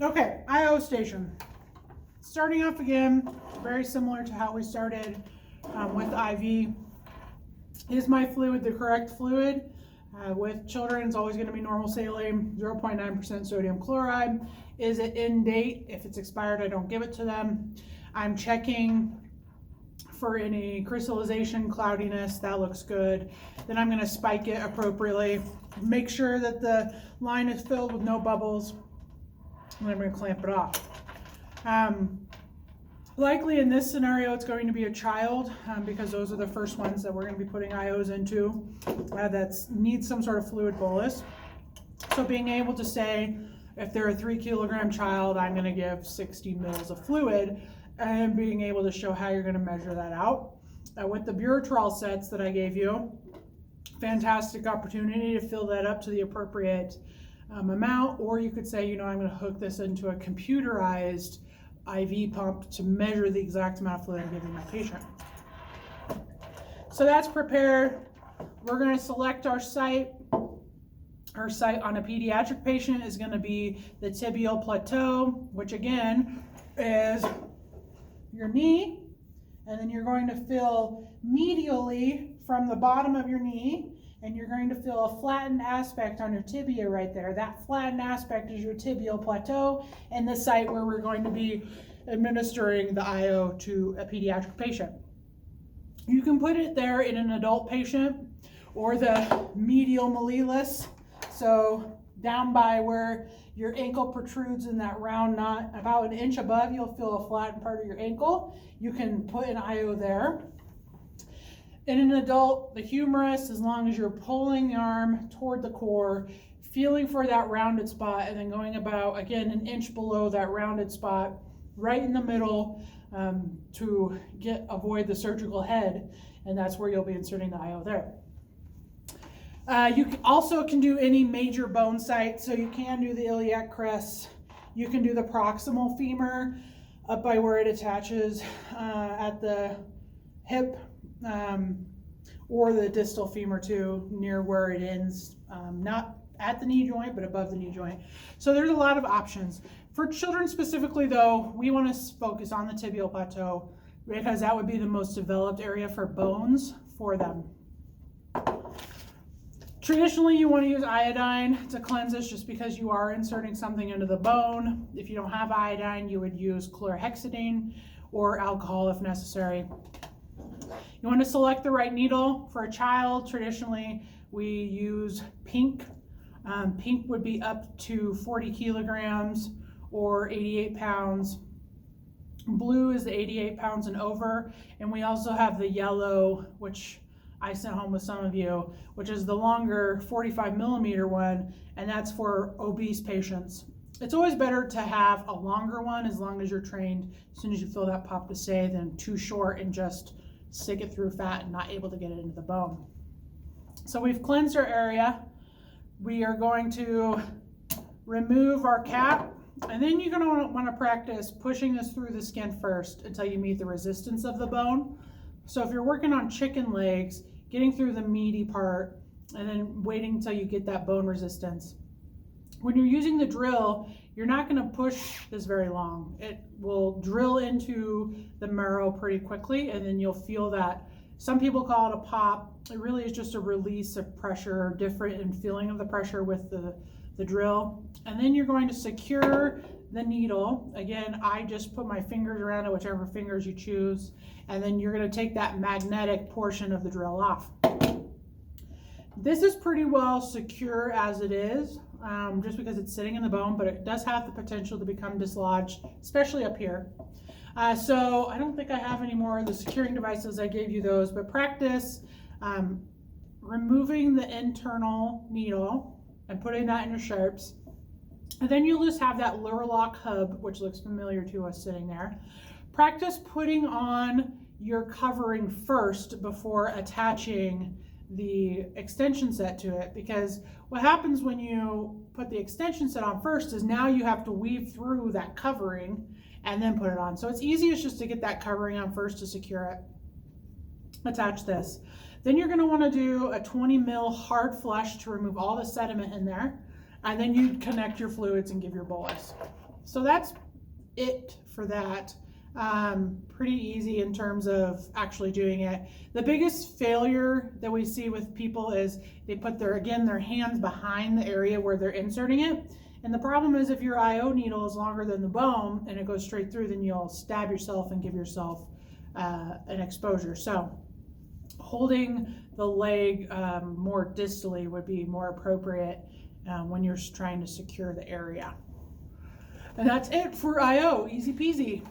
Okay, IO station. Starting off again, very similar to how we started with IV. Is my fluid the correct fluid? With children, it's always going to be normal saline, 0.9% sodium chloride. Is it in date? If it's expired, I don't give it to them. I'm checking for any crystallization, cloudiness, that looks good. Then I'm going to spike it appropriately. Make sure that the line is filled with no bubbles. And then I'm going to clamp it off. Likely in this scenario, it's going to be a child because those are the first ones that we're going to be putting IOs into that need some sort of fluid bolus. So being able to say, if they're a 3 kilogram child, I'm going to give 60 mils of fluid, and being able to show how you're going to measure that out. With the Buretrol sets that I gave you, fantastic opportunity to fill that up to the appropriate amount, or you could say, I'm going to hook this into a computerized IV pump to measure the exact amount of fluid I'm giving my patient. So that's prepared. We're going to select our site. Our site on a pediatric patient is going to be the tibial plateau, which again is your knee, and then you're going to fill medially from the bottom of your knee, and you're going to feel a flattened aspect on your tibia right there. That flattened aspect is your tibial plateau, and the site where we're going to be administering the IO to a pediatric patient. You can put it there in an adult patient or the medial malleolus, so down by where your ankle protrudes in that round knot, about an inch above, you'll feel a flattened part of your ankle. You can put an IO there. In an adult, the humerus, as long as you're pulling the arm toward the core, feeling for that rounded spot, and then going about, again, an inch below that rounded spot, right in the middle to avoid the surgical head, and that's where you'll be inserting the IO there. You also can do any major bone site, so you can do the iliac crest, you can do the proximal femur up by where it attaches at the hip, or the distal femur too, near where it ends, not at the knee joint, but above the knee joint. So there's a lot of options. For children specifically though, we want to focus on the tibial plateau because that would be the most developed area for bones for them. Traditionally, you want to use iodine to cleanse this just because you are inserting something into the bone. If you don't have iodine, you would use chlorhexidine or alcohol if necessary. You want to select the right needle. For a child, traditionally, we use pink. Pink would be up to 40 kilograms or 88 pounds. Blue is the 88 pounds and over. And we also have the yellow, which I sent home with some of you, which is the longer 45 millimeter one, and that's for obese patients. It's always better to have a longer one as long as you're trained as soon as you feel that pop to stay than too short and just stick it through fat and not able to get it into the bone. So we've cleansed our area. We are going to remove our cap, and then you're going to want to practice pushing this through the skin first until you meet the resistance of the bone. So if you're working on chicken legs, getting through the meaty part and then waiting until you get that bone resistance. When you're using the drill, you're not going to push this very long. It will drill into the marrow pretty quickly, and then you'll feel that. Some people call it a pop. It really is just a release of pressure, different in feeling of the pressure with the drill. And then you're going to secure the needle. Again, I just put my fingers around it, whichever fingers you choose, and then you're going to take that magnetic portion of the drill off. This is pretty well secure as it is, just because it's sitting in the bone, but it does have the potential to become dislodged, especially up here. So I don't think I have any more of the securing devices. I gave you those, but practice removing the internal needle and putting that in your sharps. And then you'll just have that Lurlock hub, which looks familiar to us sitting there. Practice putting on your covering first before attaching the extension set to it, because what happens when you put the extension set on first is now you have to weave through that covering and then put it on. So it's easiest just to get that covering on first to secure it. Attach this. Then you're going to want to do a 20 mil hard flush to remove all the sediment in there, and then you connect your fluids and give your bolus. so that's it for that. Pretty easy in terms of actually doing it. The biggest failure that we see with people is they put their hands behind the area where they're inserting it. And the problem is if your IO needle is longer than the bone and it goes straight through, then you'll stab yourself and give yourself an exposure. So holding the leg more distally would be more appropriate when you're trying to secure the area. And that's it for IO, easy peasy.